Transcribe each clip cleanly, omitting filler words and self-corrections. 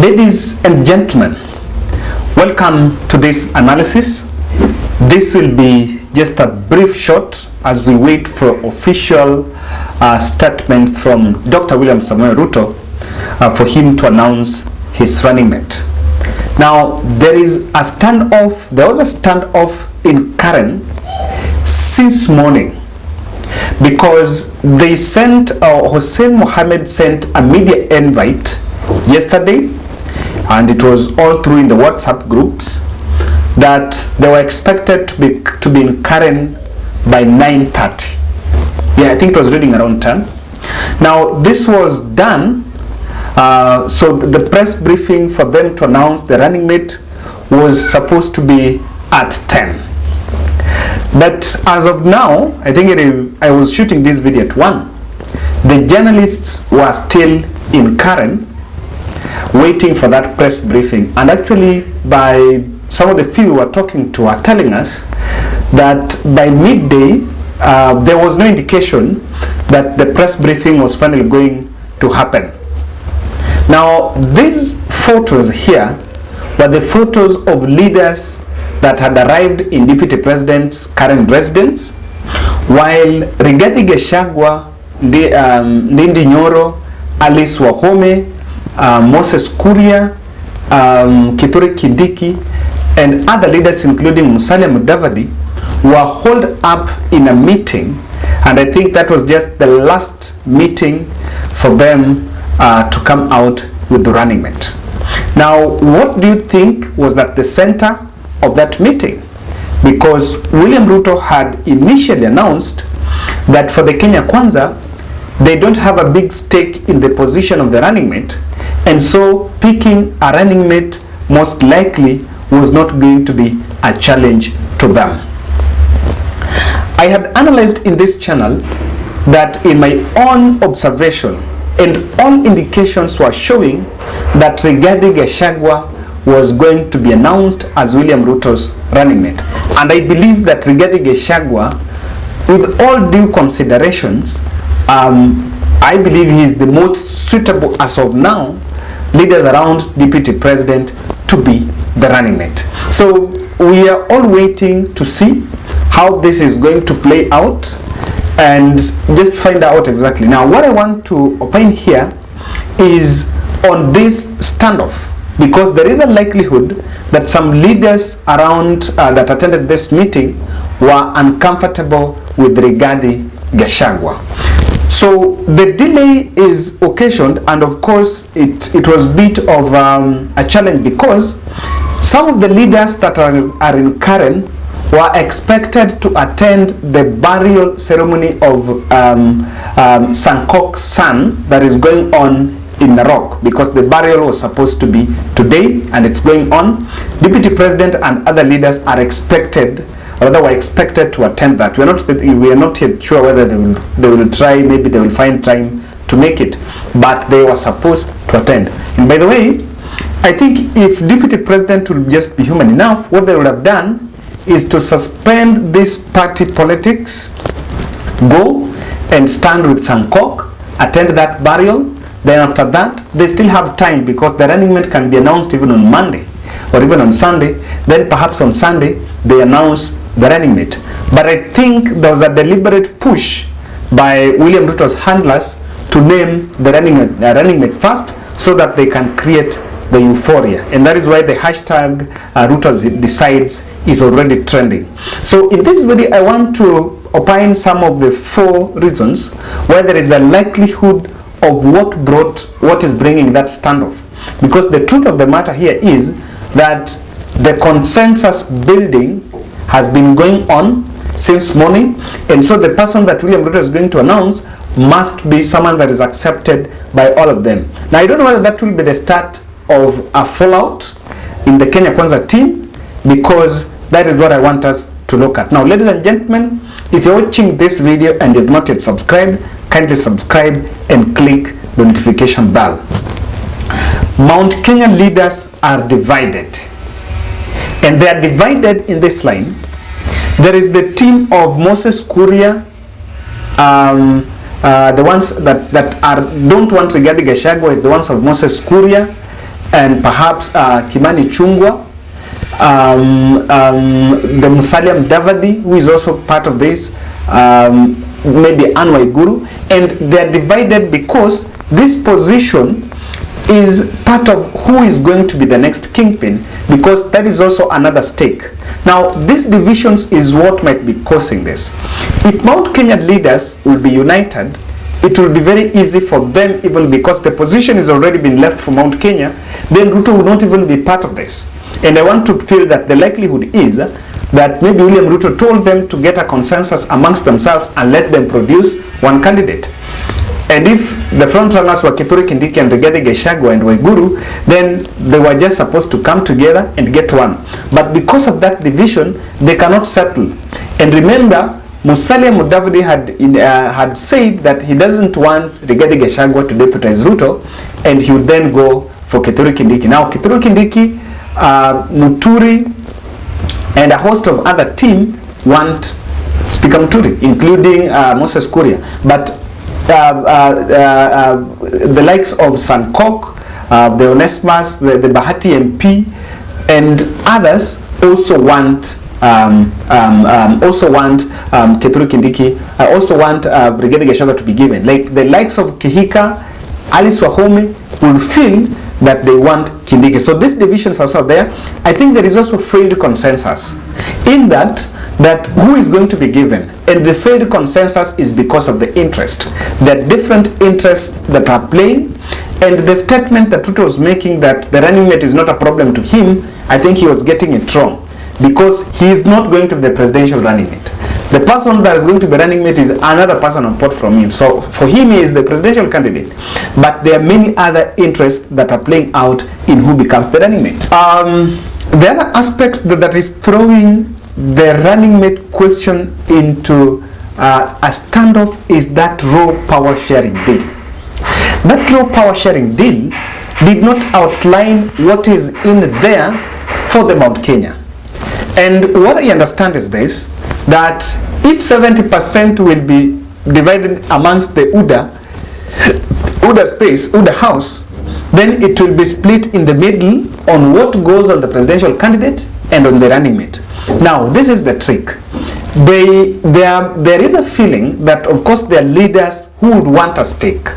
Ladies and gentlemen, welcome to this analysis. This will be just a brief shot as we wait for official statement from Dr. William Samuel Ruto for him to announce his running mate. Now, there was a standoff in Karen since morning because they sent, Hussein Mohammed sent a media invite yesterday, and it was all through in the WhatsApp groups that they were expected to be in Karen by 9:30. Yeah, I think it was reading around 10. Now, this was done, so the press briefing for them to announce the running mate was supposed to be at 10. But as of now, I think I was shooting this video at 1. The journalists were still in Karen waiting for that press briefing, and actually by some of the few we were talking to are telling us that by midday there was no indication that the press briefing was finally going to happen. Now, these photos here were the photos of leaders that had arrived in Deputy President's current residence, while Rigathi Gachagua, Ndindi Nyoro, Alice Wahome, Moses Kuria, Kithure Kindiki, and other leaders including Musalia Mudavadi were holed up in a meeting, and I think that was just the last meeting for them to come out with the running mate. Now, what do you think was at the center of that meeting? Because William Ruto had initially announced that for the Kenya Kwanza, they don't have a big stake in the position of the running mate, and so picking a running mate most likely was not going to be a challenge to them. I had analyzed in this channel that in my own observation, and all indications were showing that Rigathi Gachagua was going to be announced as William Ruto's running mate. And I believe that Rigathi Gachagua, with all due considerations, I believe he is the most suitable as of now leaders around Deputy President to be the running mate. So we are all waiting to see how this is going to play out and just find out exactly. Now, what I want to opine here is on this standoff, because there is a likelihood that some leaders around that attended this meeting were uncomfortable with Rigathi Gachagua. So the delay is occasioned, and of course it was a bit of a challenge because some of the leaders that are in Karen were expected to attend the burial ceremony of Sankok's son that is going on in Narok, because the burial was supposed to be today and it's going on. Deputy President and other leaders are expected, or they were expected to attend that. We are not yet sure whether they will try, maybe they will find time to make it, but they were supposed to attend. And by the way, I think if Deputy President will just be human enough, what they would have done is to suspend this party politics, go and stand with Sankok, attend that burial. Then after that, they still have time because the running mate can be announced even on Monday or even on Sunday. Then perhaps on Sunday, they announce the running mate. But I think there was a deliberate push by William Ruto's handlers to name the running mate first so that they can create the euphoria. And that is why the hashtag Ruto decides is already trending. So in this video, I want to opine some of the 4 reasons why there is a likelihood of what is bringing that standoff. Because the truth of the matter here is that the consensus building has been going on since morning, and so the person that William Ruto is going to announce must be someone that is accepted by all of them. Now, I don't know whether that will be the start of a fallout in the Kenya Kwanza team, because that is what I want us to look at. Now, ladies and gentlemen, if you're watching this video and you've not yet subscribed, kindly subscribe and click the notification bell. Mount Kenya leaders are divided, and they are divided in this line. There is the team of Moses Kuria, the ones that don't want Rigathi Gachagua is the ones of Moses Kuria, and perhaps Kimani Chungwa, the Musalia Mudavadi, who is also part of this, maybe Anne Waiguru, and they are divided because this position is part of who is going to be the next kingpin, because that is also another stake. Now, these divisions is what might be causing this. If Mount Kenya leaders will be united, it will be very easy for them, even because the position has already been left for Mount Kenya, then Ruto will not even be part of this. And I want to feel that the likelihood is that maybe William Ruto told them to get a consensus amongst themselves and let them produce one candidate. And if the front runners were Kithure Kindiki and Rigathi Gachagua and Waiguru, then they were just supposed to come together and get one. But because of that division, they cannot settle. And remember, Musalia Mudavadi had said that he doesn't want Rigathi Gachagua to deputize Ruto, and he would then go for Kithure Kindiki. Now, Kithure Kindiki, Muturi, and a host of other team want Speaker Muturi, including Moses Kuria. But the likes of Sankok, the Onesmus, the Bahati MP, and others also want Kithure Kindiki, also want Rigathi Gachagua to be given. Like the likes of Kihika, Alice Wahome will feel that they want Kindiki. So these divisions are also there. I think there is also failed consensus in that who is going to be given, and the failed consensus is because of the interest. There are different interests that are playing, and the statement that Ruto was making that the running mate is not a problem to him, I think he was getting it wrong, because he is not going to be the presidential running mate. The person that is going to be running mate is another person apart from him. So for him, he is the presidential candidate. But there are many other interests that are playing out in who becomes the running mate. The other aspect that is throwing the running mate question into a standoff is that raw power sharing deal. That raw power sharing deal did not outline what is in there for the Mount Kenya. And what I understand is this, that if 70% will be divided amongst the UDA house, then it will be split in the middle on what goes on the presidential candidate and on the running mate. Now, this is the trick. There is a feeling that, of course, there are leaders who would want a stake.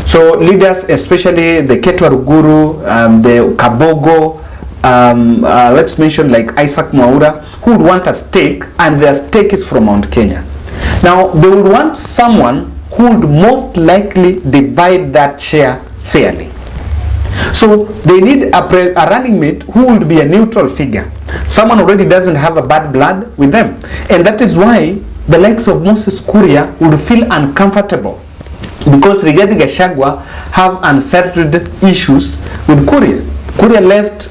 So leaders, especially the Ketwa Ruguru, the Kabogo, let's mention like Isaac Mwaura, who would want a stake, and their stake is from Mount Kenya. Now, they would want someone who would most likely divide that share fairly. So they need a running mate who would be a neutral figure. Someone already doesn't have a bad blood with them. And that is why the likes of Moses Kuria would feel uncomfortable, because Rigathi Gachagua have unsettled issues with Kuria. Kuria left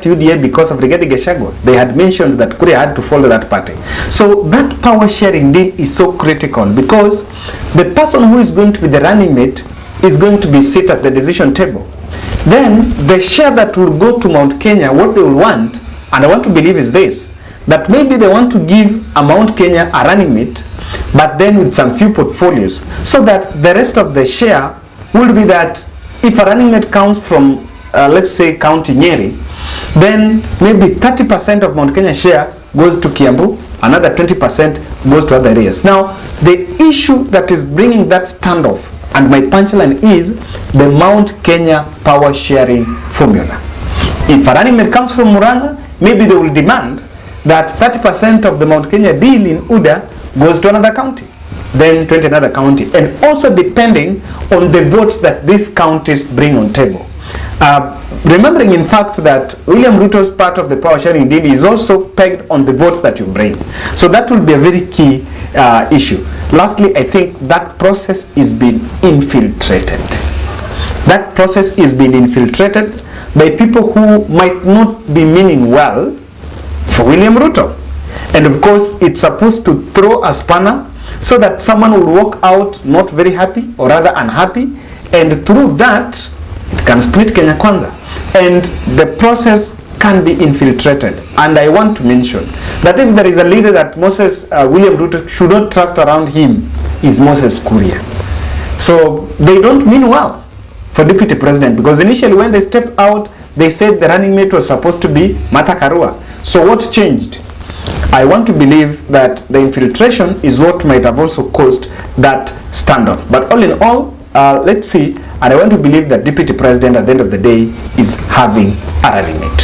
UDA because of Rigathi Gachagua. They had mentioned that Kuria had to follow that party. So that power sharing deal is so critical, because the person who is going to be the running mate is going to be sit at the decision table. Then the share that will go to Mount Kenya, what they will want, and I want to believe is this, that maybe they want to give a Mount Kenya a running mate, but then with some few portfolios, so that the rest of the share will be that if a running mate comes from let's say County Nyeri, then maybe 30% of Mount Kenya share goes to Kiambu, another 20% goes to other areas. Now, the issue that is bringing that standoff, and my punchline is the Mount Kenya power sharing formula. If a running mate comes from Murang'a, maybe they will demand that 30% of the Mount Kenya deal in UDA goes to another county, then 20 another county, and also depending on the votes that these counties bring on table. Remembering in fact that William Ruto's part of the power sharing deal is also pegged on the votes that you bring. So that will be a very key issue. Lastly, I think that process is being infiltrated. That process is being infiltrated by people who might not be meaning well for William Ruto. And of course, it's supposed to throw a spanner so that someone will walk out not very happy, or rather unhappy, and through that, it can split Kenya Kwanza. And the process can be infiltrated. And I want to mention that if there is a leader that William Ruto should not trust around him, is Moses Kuria. So they don't mean well. for deputy president, because initially when they stepped out, they said the running mate was supposed to be Martha Karua. So what changed? I want to believe that the infiltration is what might have also caused that standoff. But all in all, let's see, and I want to believe that deputy president at the end of the day is having a running mate.